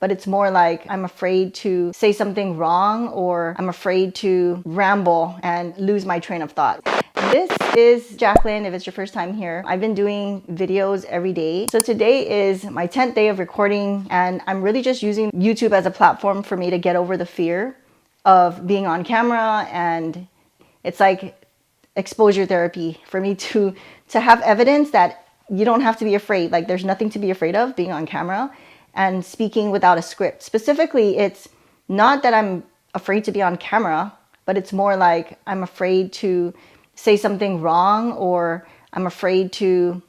but it's more like I'm afraid to say something wrong, or I'm afraid to ramble and lose my train of thought. This is Jacqueline. If it's your first time here, I've been doing videos every day. So today is my 10th day of recording, and I'm really just using YouTube as a platform for me to get over the fear of being on camera. And it's like exposure therapy for me to have evidence that you don't have to be afraid. Like, there's nothing to be afraid of being on camera and speaking without a script. Specifically, it's not that I'm afraid to be on camera, but it's more like I'm afraid to say something wrong, or I'm afraid to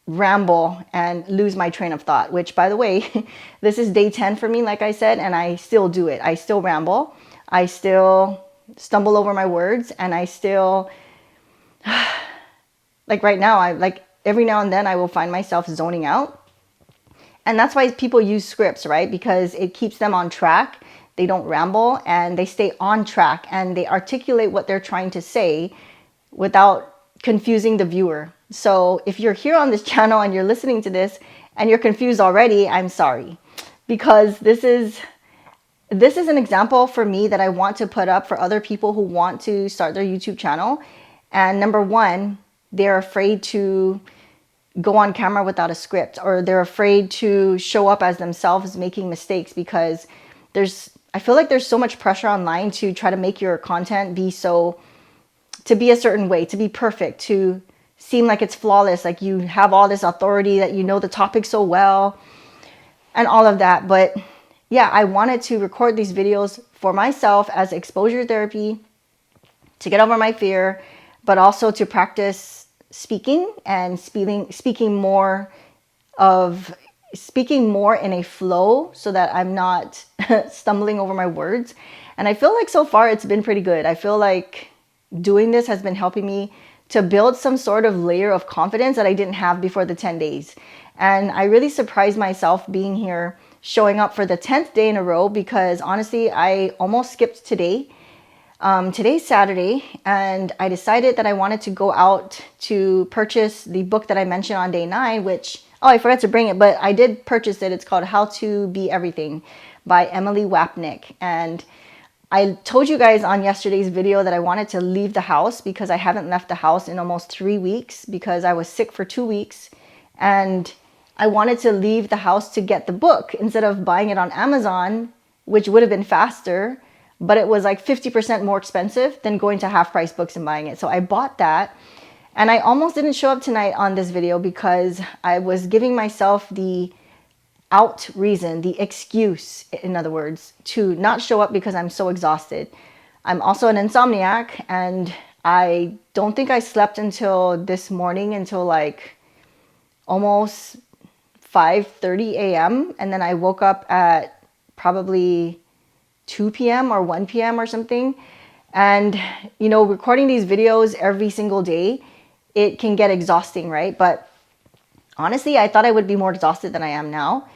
ramble and lose my train of thought, which, by the way, this is day 10 for me, like I said, and I still do it. I still ramble. I still stumble over my words, and I still, like right now, every now and then I will find myself zoning out. And that's why people use scripts, right? Because it keeps them on track. They don't ramble, and they stay on track, and they articulate what they're trying to say without confusing the viewer. So if you're here on this channel and you're listening to this and you're confused already, I'm sorry, because this is an example for me that I want to put up for other people who want to start their YouTube channel. And number one, they're afraid to go on camera without a script, or they're afraid to show up as themselves making mistakes, because I feel like there's so much pressure online to try to make your content to be a certain way, to be perfect, to seem like it's flawless, like you have all this authority, that you know the topic so well and all of that. But yeah, I wanted to record these videos for myself as exposure therapy, to get over my fear, but also to practice speaking and speaking more in a flow, so that I'm not stumbling over my words. And I feel like so far it's been pretty good. I feel like doing this has been helping me to build some sort of layer of confidence that I didn't have before the 10 days. And I really surprised myself being here, showing up for the 10th day in a row, because honestly, I almost skipped today. Today's Saturday, and I decided that I wanted to go out to purchase the book that I mentioned on day 9, which, oh, I forgot to bring it, but I did purchase it. It's called How to Be Everything by Emily Wapnick. And I told you guys on yesterday's video that I wanted to leave the house, because I haven't left the house in almost 3 weeks, because I was sick for 2 weeks. And I wanted to leave the house to get the book instead of buying it on Amazon, which would have been faster. But it was like 50% more expensive than going to Half Price Books and buying it. So I bought that. And I almost didn't show up tonight on this video, because I was giving myself the the excuse, in other words, to not show up, because I'm so exhausted. I'm also an insomniac, and I don't think I slept until this morning, until like almost 5:30 a.m. And then I woke up at probably 2 p.m. or 1 p.m. or something. And, recording these videos every single day, it can get exhausting, right? But honestly, I thought I would be more exhausted than I am now.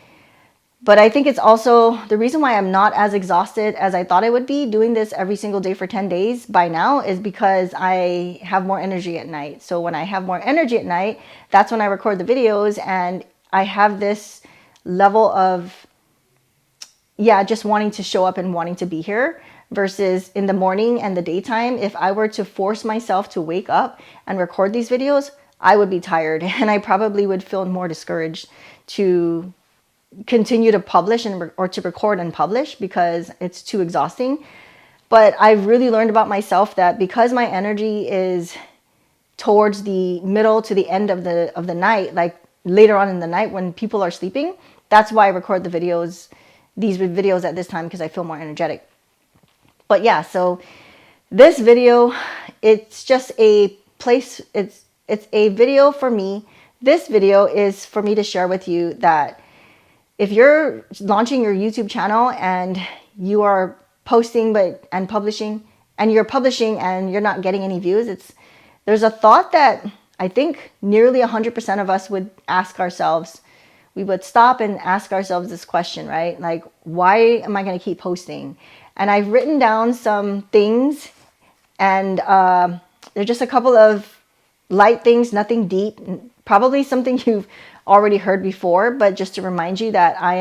But I think it's also the reason why I'm not as exhausted as I thought I would be doing this every single day for 10 days by now, is because I have more energy at night. So when I have more energy at night, that's when I record the videos, and I have this level of just wanting to show up and wanting to be here, versus in the morning and the daytime. If I were to force myself to wake up and record these videos, I would be tired, and I probably would feel more discouraged to continue to publish or to record and publish, because it's too exhausting. But I've really learned about myself that because my energy is towards the middle to the end of the night, like later on in the night when people are sleeping, that's why I record these videos at this time, because I feel more energetic. But yeah, so this video, it's just a place, it's a video for me. This video is for me to share with you that if you're launching your YouTube channel and you are posting and publishing, and you're not getting any views, there's a thought that I think nearly 100% of us would ask ourselves. We would stop and ask ourselves this question, right? Like, why am I going to keep posting? And I've written down some things, and they're just a couple of light things, nothing deep, probably something you've already heard before, but just to remind you that I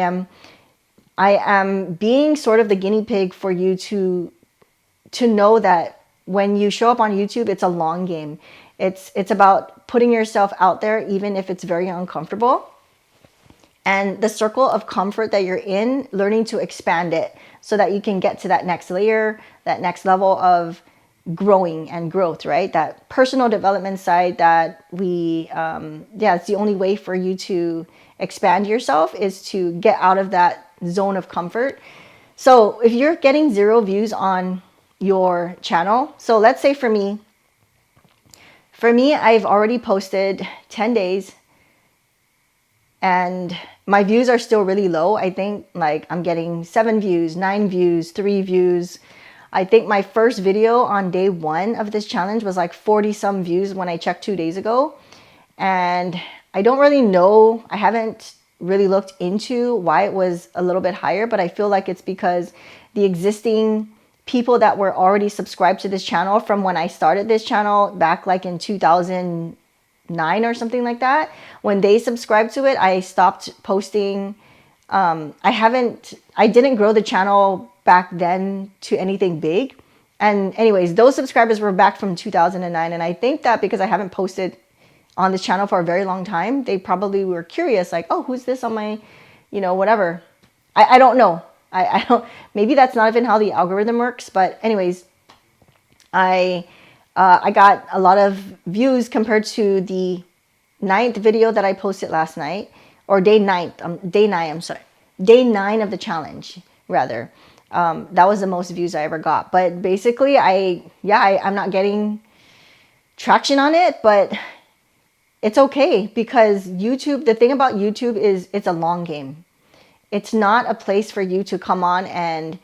am being sort of the guinea pig for you to know that when you show up on YouTube, it's a long game. It's about putting yourself out there, even if it's very uncomfortable. And the circle of comfort that you're in, learning to expand it so that you can get to that next layer, that next level of growing and growth, right? That personal development side that it's the only way for you to expand yourself is to get out of that zone of comfort. So if you're getting 0 views on your channel, so let's say for me, I've already posted 10 days and my views are still really low. I think like I'm getting 7 views, 9 views, 3 views. I think my first video on day 1 of this challenge was like 40 some views when I checked 2 days ago. And I don't really know. I haven't really looked into why it was a little bit higher, but I feel like it's because the existing people that were already subscribed to this channel from when I started this channel back like in 2009 or something like that, when they subscribed to it, I stopped posting. I didn't grow the channel back then to anything big. And anyways, those subscribers were back from 2009. And I think that because I haven't posted on this channel for a very long time, they probably were curious, like, oh, who's this on my, whatever. I don't know. I don't, maybe that's not even how the algorithm works, but anyways, I got a lot of views compared to the 9th video that I posted last night, or day 9 of the challenge, rather. That was the most views I ever got. But basically, I'm not getting traction on it, but it's okay because YouTube, the thing about YouTube is it's a long game. It's not a place for you to come on and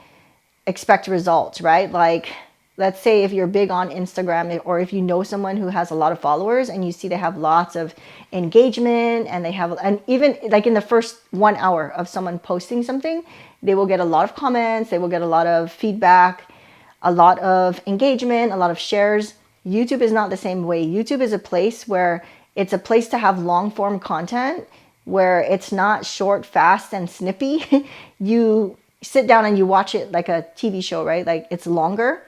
expect results, right? Like, let's say if you're big on Instagram or if you know someone who has a lot of followers and you see they have lots of engagement and even like in the first 1 hour of someone posting something, they will get a lot of comments, they will get a lot of feedback, a lot of engagement, a lot of shares. YouTube is not the same way. YouTube is a place where it's a place to have long form content where it's not short, fast, and snippy. You sit down and you watch it like a TV show, right? Like it's longer.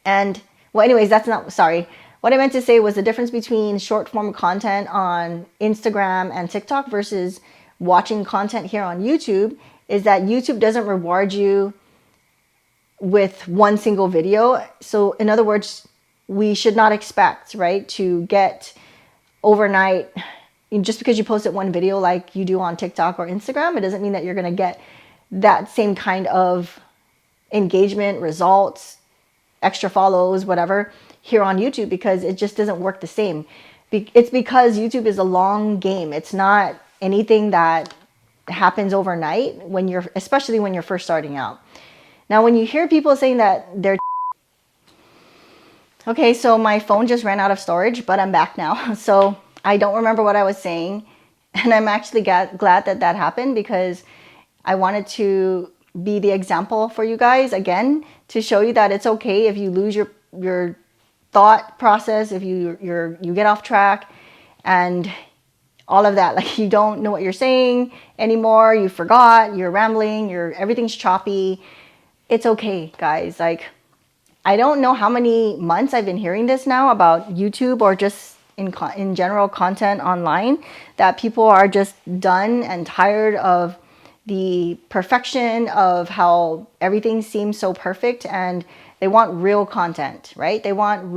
And well, anyways, what I meant to say was the difference between short form content on Instagram and TikTok versus watching content here on YouTube is that YouTube doesn't reward you with one single video. So in other words, we should not expect, right, to get overnight, just because you posted one video like you do on TikTok or Instagram, it doesn't mean that you're going to get that same kind of engagement, results, extra follows, whatever, here on YouTube, because it just doesn't work the same. It's because YouTube is a long game. It's not anything that happens overnight especially when you're first starting out. Now, when you hear people saying that they're okay, so my phone just ran out of storage, but I'm back now. So I don't remember what I was saying. And I'm actually glad that happened because I wanted to be the example for you guys again, to show you that it's okay if you lose your thought process, if you get off track and all of that. Like you don't know what you're saying anymore, you forgot, you're rambling, everything's choppy. It's okay, guys. Like, I don't know how many months I've been hearing this now about YouTube or just in general content online, that people are just done and tired of the perfection of how everything seems so perfect, and they want real content, right? They want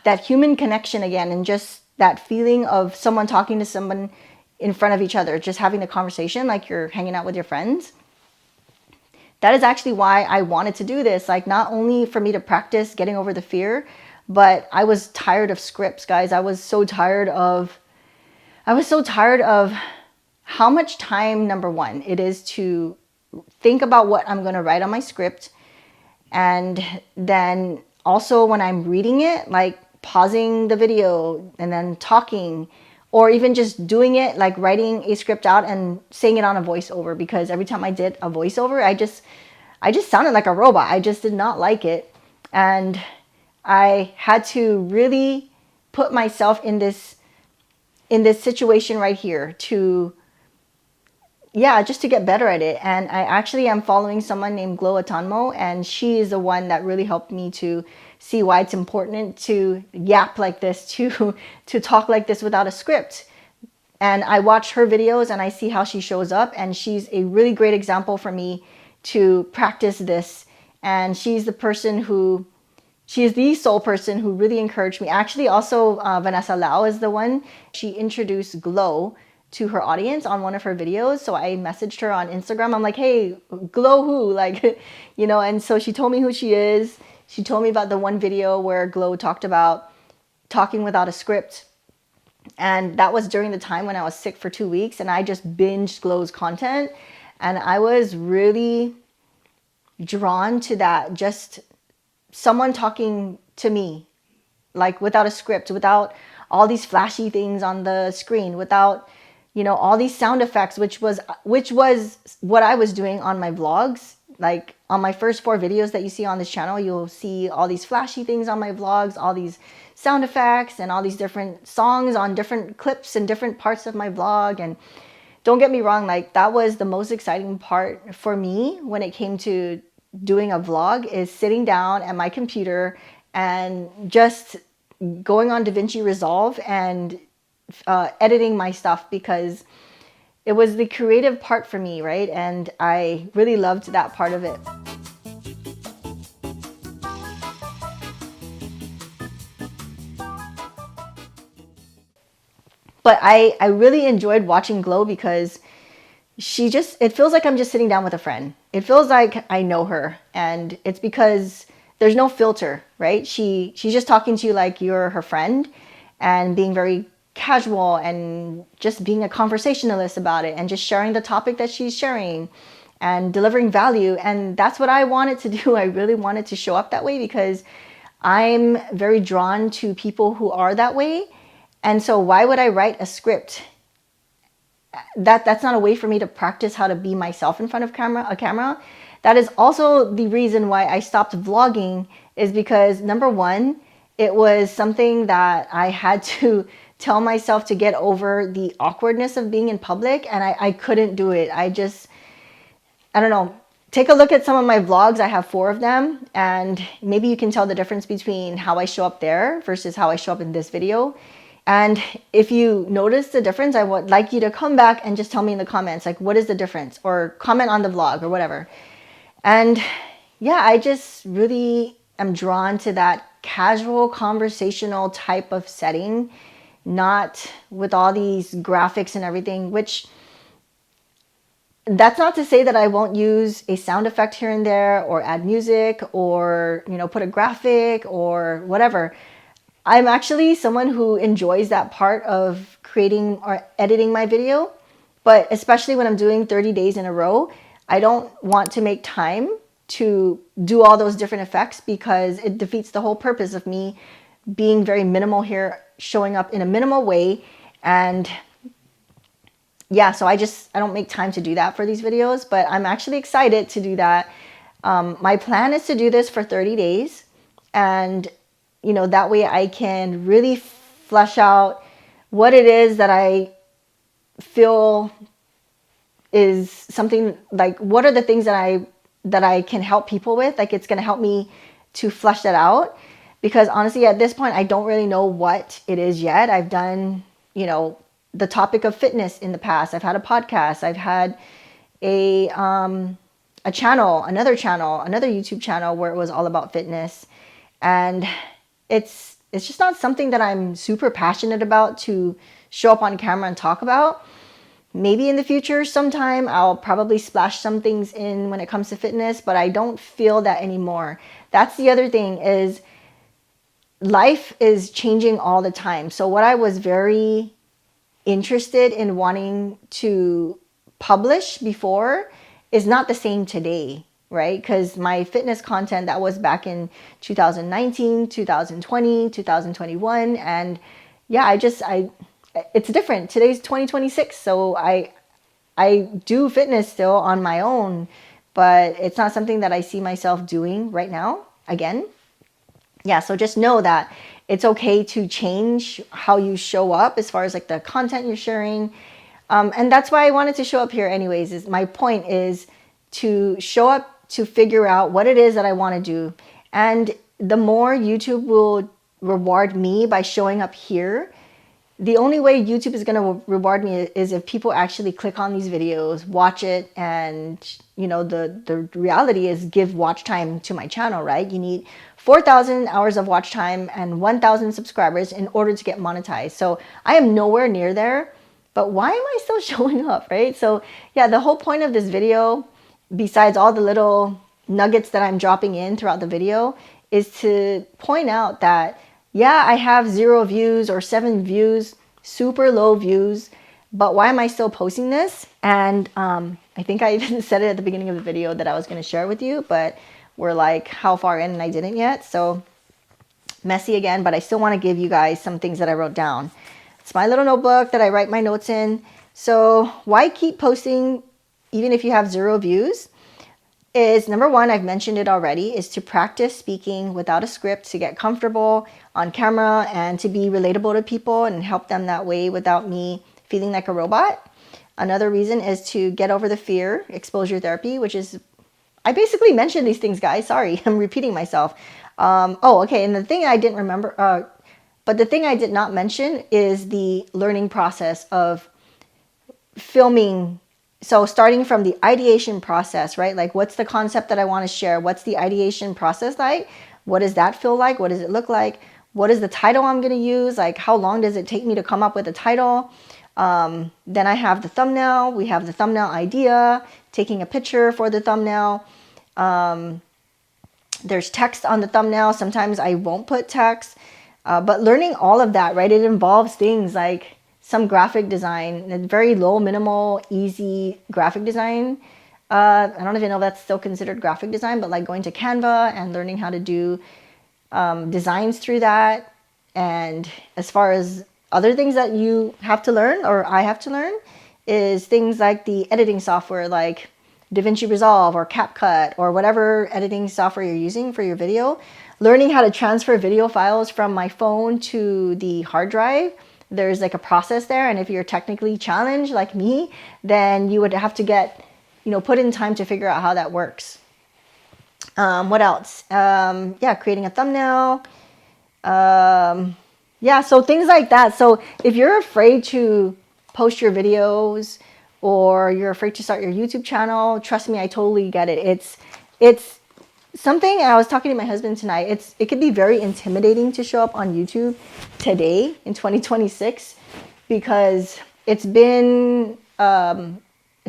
that human connection again, and just that feeling of someone talking to someone in front of each other, just having a conversation like you're hanging out with your friends. That is actually why I wanted to do this. Like, not only for me to practice getting over the fear, but I was tired of scripts, guys. I was so tired of how much time, number one, it is to think about what I'm going to write on my script. And then also when I'm reading it, like pausing the video and then talking, or even just doing it, like writing a script out and saying it on a voiceover, because every time I did a voiceover, I just sounded like a robot. I just did not like it. And I had to really put myself in this in this situation right here to, yeah, just to get better at it. And I actually am following someone named Glow Atanmo, and she is the one that really helped me to see why it's important to yap like this, to talk like this without a script. And I watch her videos and I see how she shows up, and she's a really great example for me to practice this. And she's the sole person who really encouraged me. Actually, also Vanessa Lau is the one. She introduced Glow to her audience on one of her videos. So I messaged her on Instagram. I'm like, hey, Glow who? Like, and so she told me who she is. She told me about the one video where Glow talked about talking without a script. And that was during the time when I was sick for 2 weeks, and I just binged Glow's content. And I was really drawn to that, just someone talking to me, like without a script, without all these flashy things on the screen, without, all these sound effects, which was what I was doing on my vlogs. Like on my first 4 videos that you see on this channel, you'll see all these flashy things on my vlogs, all these sound effects and all these different songs on different clips and different parts of my vlog. And don't get me wrong, like that was the most exciting part for me when it came to doing a vlog, is sitting down at my computer and just going on DaVinci Resolve and editing my stuff, because it was the creative part for me, right? And I really loved that part of it. But I really enjoyed watching Glow because it feels like I'm just sitting down with a friend. It feels like I know her, and it's because there's no filter, right? She's just talking to you like you're her friend, and being very casual and just being a conversationalist about it, and just sharing the topic that she's sharing and delivering value. And that's what I wanted to do. I really wanted to show up that way because I'm very drawn to people who are that way. And so why would I write a script? That's not a way for me to practice how to be myself in front of a camera. That is also the reason why I stopped vlogging, is because number one, it was something that I had to tell myself to get over the awkwardness of being in public, and I couldn't do it. I don't know. Take a look at some of my vlogs. I have 4 of them, and maybe you can tell the difference between how I show up there versus how I show up in this video. And if you notice the difference, I would like you to come back and just tell me in the comments, like, what is the difference? Or comment on the vlog or whatever. And yeah, I just really am drawn to that casual conversational type of setting, not with all these graphics and everything, which that's not to say that I won't use a sound effect here and there, or add music, or, put a graphic or whatever. I'm actually someone who enjoys that part of creating or editing my video, but especially when I'm doing 30 days in a row, I don't want to make time to do all those different effects, because it defeats the whole purpose of me being very minimal here, showing up in a minimal way. And yeah, so I don't make time to do that for these videos, but I'm actually excited to do that. My plan is to do this for 30 days, and that way I can really flesh out what it is that I feel is something, like, what are the things that I can help people with. Like, it's going to help me to flesh that out, because honestly, at this point, I don't really know what it is yet. I've done, the topic of fitness in the past. I've had a podcast. I've had a channel, another YouTube channel where it was all about fitness. And it's just not something that I'm super passionate about to show up on camera and talk about. Maybe in the future, sometime, I'll probably splash some things in when it comes to fitness, but I don't feel that anymore. That's the other thing, is life is changing all the time. So what I was very interested in wanting to publish before is not the same today, right? Because my fitness content, that was back in 2019, 2020, 2021. And yeah, it's different. Today's 2026. So I do fitness still on my own, but it's not something that I see myself doing right now again. Yeah, so just know that It's okay to change how you show up as far as like the content you're sharing. And that's why I wanted to show up here anyways, is my point is to show up to figure out what it is that I want to do. And the more YouTube will reward me by showing up here, the only way YouTube is going to reward me is if people actually click on these videos, watch it, and the reality is give watch time to my channel, right? You need 4,000 hours of watch time and 1,000 subscribers in order to get monetized. So I am nowhere near there, but why am I still showing up, right? So yeah, the whole point of this video, besides all the little nuggets that I'm dropping in throughout the video, is to point out that yeah, I have 0 views or 7 views, super low views, but why am I still posting this? And I think I even said it at the beginning of the video that I was going to share with you, but we're like how far in and I didn't yet. So messy again, but I still want to give you guys some things that I wrote down. It's my little notebook that I write my notes in. So why keep posting even if you have 0 views? Is number one, I've mentioned it already, is to practice speaking without a script, to get comfortable on camera and to be relatable to people and help them that way without me feeling like a robot. Another reason is to get over the fear, exposure therapy, which is, I basically mentioned these things, guys. Sorry, I'm repeating myself. Okay. And the thing I didn't remember, but the thing I did not mention is the learning process of filming. So starting from the ideation process, right? Like what's the concept that I want to share? What's the ideation process like? What does that feel like? What does it look like? What is the title I'm going to use? Like how long does it take me to come up with a title? Then I have the thumbnail. We have the thumbnail idea, taking a picture for the thumbnail. There's text on the thumbnail. Sometimes I won't put text, but learning all of that, right? It involves things like some graphic design, very low, minimal, easy graphic design. I don't even know if that's still considered graphic design, but like going to Canva and learning how to do designs through that. And as far as other things that you have to learn, or I have to learn, is things like the editing software, like DaVinci Resolve or CapCut or whatever editing software you're using for your video. Learning how to transfer video files from my phone to the hard drive. There's like a process there, and if you're technically challenged like me, then you would have to get, put in time to figure out how that works. What else? Creating a thumbnail. So things like that. So if you're afraid to post your videos or you're afraid to start your YouTube channel, trust me, I totally get it. It's something, and I was talking to my husband tonight, it could be very intimidating to show up on YouTube today in 2026 because it's been a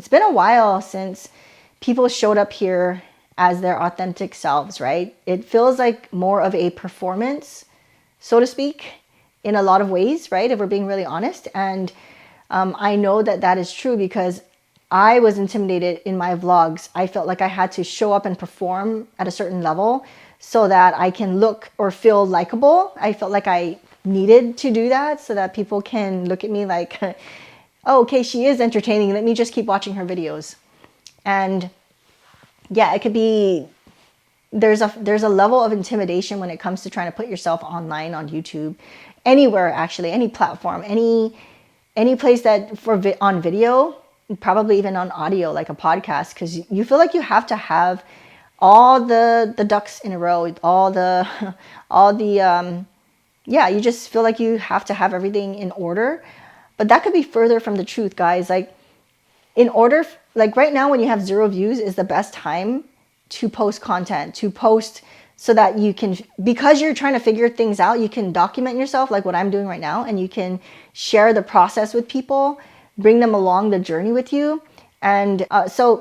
while since people showed up here as their authentic selves, right? It feels like more of a performance, so to speak, in a lot of ways, right? If we're being really honest. And I know that is true because I was intimidated in my vlogs. I felt like I had to show up and perform at a certain level so that I can look or feel likable. I felt like I needed to do that so that people can look at me like, oh, okay, she is entertaining. Let me just keep watching her videos. And yeah, it could be, there's a level of intimidation when it comes to trying to put yourself online on YouTube, anywhere actually, any platform, any place that on video, probably even on audio, like a podcast, because you feel like you have to have all the ducks in a row, you just feel like you have to have everything in order. But that could be further from the truth, guys. Like like right now when you have 0 views is the best time to post content, to post so that you can, because you're trying to figure things out, you can document yourself like what I'm doing right now, and you can share the process with people, bring them along the journey with you. And I feel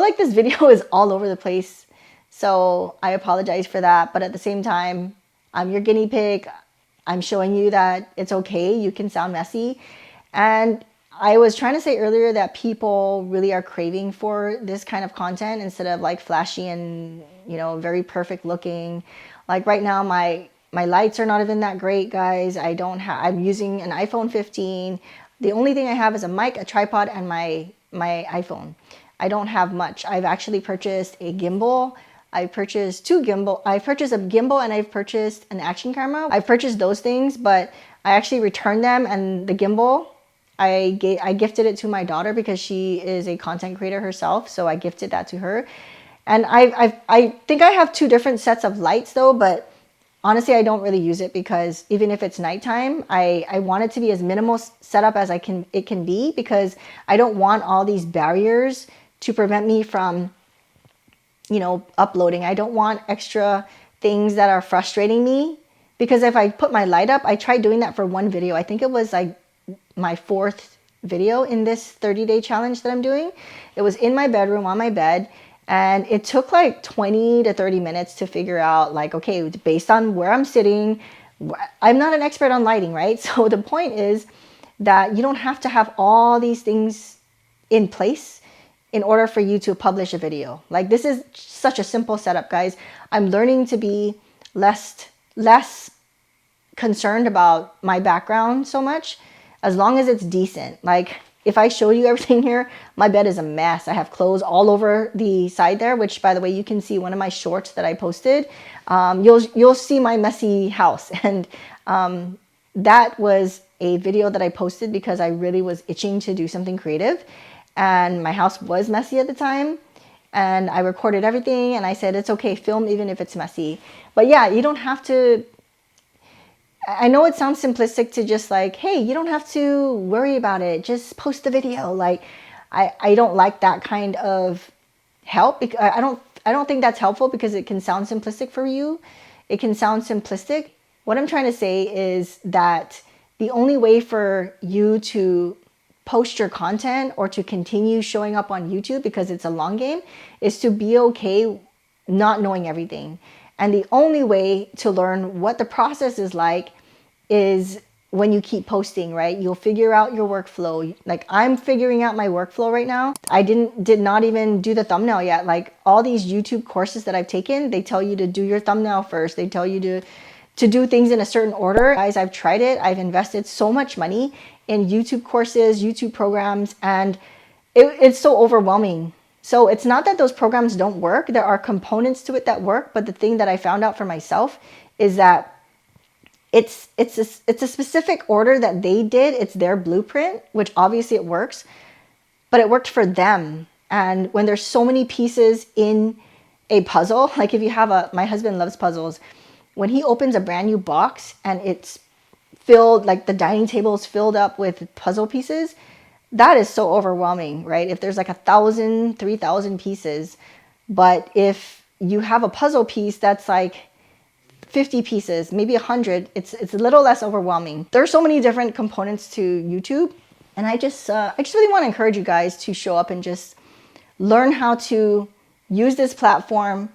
like this video is all over the place. So I apologize for that. But at the same time, I'm your guinea pig. I'm showing you that it's okay. You can sound messy. And I was trying to say earlier that people really are craving for this kind of content instead of like flashy and, very perfect looking. Like right now, my lights are not even that great, guys. I'm using an iPhone 15. The only thing I have is a mic, a tripod, and my iPhone. I don't have much. I've actually purchased a gimbal I purchased I purchased a gimbal and I've purchased an action camera. I purchased those things, but I actually returned them, and the gimbal, I gifted it to my daughter because she is a content creator herself. So I gifted that to her. And I think I have 2 different sets of lights though, but honestly, I don't really use it because even if it's nighttime, I want it to be as minimal setup as it can be, because I don't want all these barriers to prevent me from, you know, uploading. I don't want extra things that are frustrating me, because if I put my light up, I tried doing that for one video. I think it was like my 4th video in this 30-day challenge that I'm doing. It was in my bedroom on my bed, and it took like 20 to 30 minutes to figure out, like, okay, based on where I'm sitting, I'm not an expert on lighting, right? So the point is that you don't have to have all these things in place in order for you to publish a video. Like, this is such a simple setup, guys. I'm learning to be less concerned about my background so much, as long as it's decent. Like, if I show you everything here, my bed is a mess. I have clothes all over the side there, which, by the way, you can see one of my shorts that I posted. You'll see my messy house. And that was a video that I posted because I really was itching to do something creative. And my house was messy at the time. And I recorded everything, and I said, it's okay, film even if it's messy. But yeah, you don't have to... I know it sounds simplistic to just like, hey, you don't have to worry about it, just post the video. Like, I don't like that kind of help, because I don't think that's helpful, because it can sound simplistic for you. It can sound simplistic. What I'm trying to say is that the only way for you to post your content or to continue showing up on YouTube, because it's a long game, is to be okay not knowing everything. And the only way to learn what the process is like is when you keep posting, right? You'll figure out your workflow. Like, I'm figuring out my workflow right now. I did not even do the thumbnail yet. Like, all these YouTube courses that I've taken, they tell you to do your thumbnail first. They tell you to do things in a certain order. Guys, I've tried it. I've invested so much money in YouTube courses, YouTube programs, and it's so overwhelming. So it's not that those programs don't work. There are components to it that work, but the thing that I found out for myself is that it's a specific order that they did. It's their blueprint, which obviously it works, but it worked for them. And when there's so many pieces in a puzzle, like if you have my husband loves puzzles. When he opens a brand new box and it's filled, like the dining table is filled up with puzzle pieces, that is so overwhelming, right? If there's like 1,000, 3,000 pieces, but if you have a puzzle piece that's like 50 pieces, maybe 100, it's a little less overwhelming. There's so many different components to YouTube, and I just really want to encourage you guys to show up and just learn how to use this platform,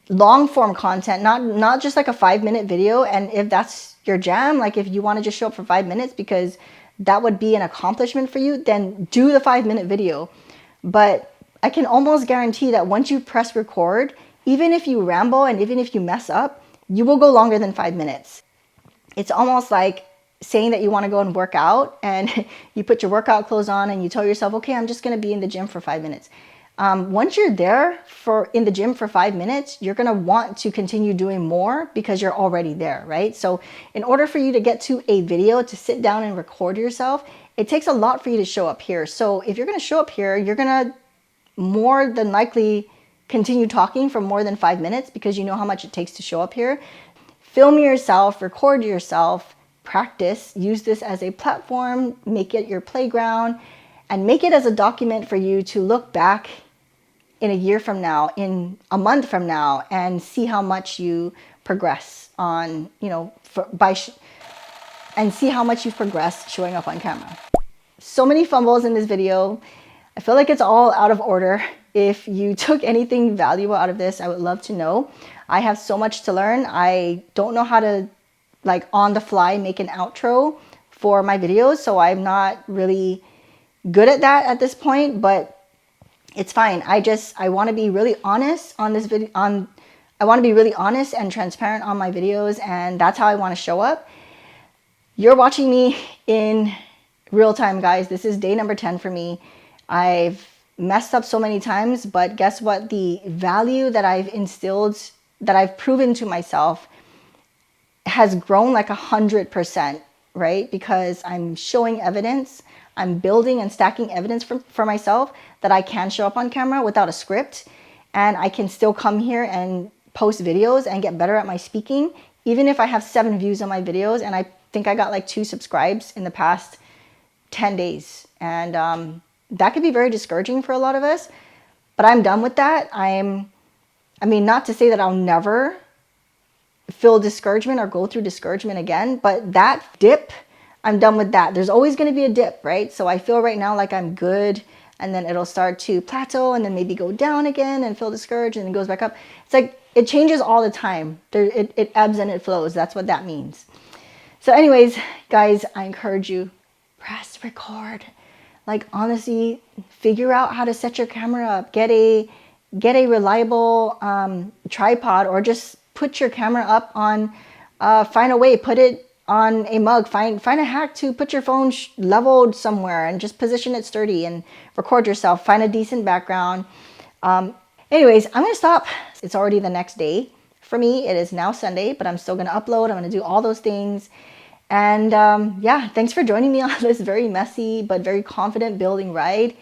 long form content, not just like a 5-minute video. And if that's your jam, like if you want to just show up for 5 minutes because that would be an accomplishment for you, then do the 5-minute video. But I can almost guarantee that once you press record, even if you ramble and even if you mess up, you will go longer than 5 minutes. It's almost like saying that you want to go and work out, and you put your workout clothes on and you tell yourself, okay, I'm just going to be in the gym for 5 minutes. Once you're there in the gym for 5 minutes, you're going to want to continue doing more because you're already there, right? So in order for you to get to a video, to sit down and record yourself, it takes a lot for you to show up here. So if you're going to show up here, you're going to more than likely continue talking for more than 5 minutes because you know how much it takes to show up here. Film yourself, record yourself, practice, use this as a platform, make it your playground, and make it as a document for you to look back in a year from now, in a month from now, and see how much you progress on, and see how much you've progressed showing up on camera. So many fumbles in this video. I feel like it's all out of order. If you took anything valuable out of this, I would love to know. I have so much to learn. I don't know how to on the fly make an outro for my videos, so I'm not really good at that at this point, but it's fine. I want to be really honest on this video. I want to be really honest and transparent on my videos, and that's how I want to show up. You're watching me in real time, guys. This is day number 10 for me. I've messed up so many times, but guess what? The value that I've instilled, that I've proven to myself, has grown like 100%, right? Because I'm showing evidence, I'm building and stacking evidence for myself that I can show up on camera without a script, and I can still come here and post videos and get better at my speaking, even if I have 7 views on my videos, and I think I got like 2 subscribes in the past 10 days. And that could be very discouraging for a lot of us, but I'm done with that. I mean, not to say that I'll never feel discouragement or go through discouragement again, but that dip, I'm done with that. There's always going to be a dip, right? So I feel right now like I'm good, and then it'll start to plateau and then maybe go down again and feel discouraged and it goes back up. It's like it changes all the time. It ebbs and it flows. That's what that means. So anyways, guys, I encourage you, press record. Like, honestly, figure out how to set your camera up. Get a reliable tripod, or just put your camera up on, find a way, put it on a mug, find a hack to put your phone leveled somewhere and just position it sturdy and record yourself. Find a decent background. Anyways, I'm gonna stop. It's already the next day for me. It is now Sunday, but I'm still gonna upload. I'm gonna do all those things. And yeah, thanks for joining me on this very messy but very confident building ride.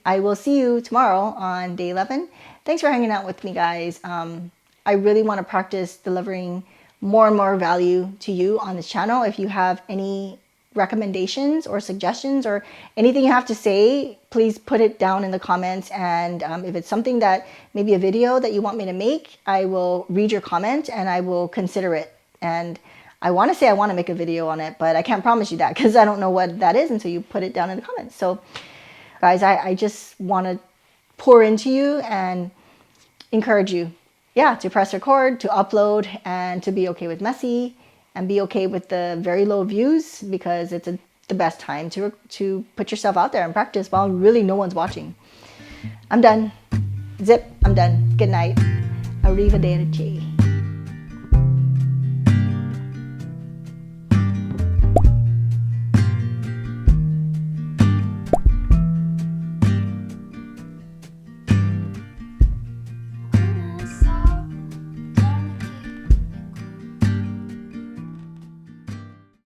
I will see you tomorrow on day 11. Thanks for hanging out with me, guys. I really want to practice delivering more and more value to you on this channel. If you have any recommendations or suggestions or anything you have to say, please put it down in the comments. And if it's something that, maybe a video that you want me to make, I will read your comment and I will consider it. And I want to say I want to make a video on it, but I can't promise you that because I don't know what that is until you put it down in the comments. So guys, I just want to pour into you and encourage you, yeah, to press record, to upload, and to be okay with messy, and be okay with the very low views, because it's the best time to put yourself out there and practice while really no one's watching. I'm done. Zip, I'm done. Good night. Arrivederci.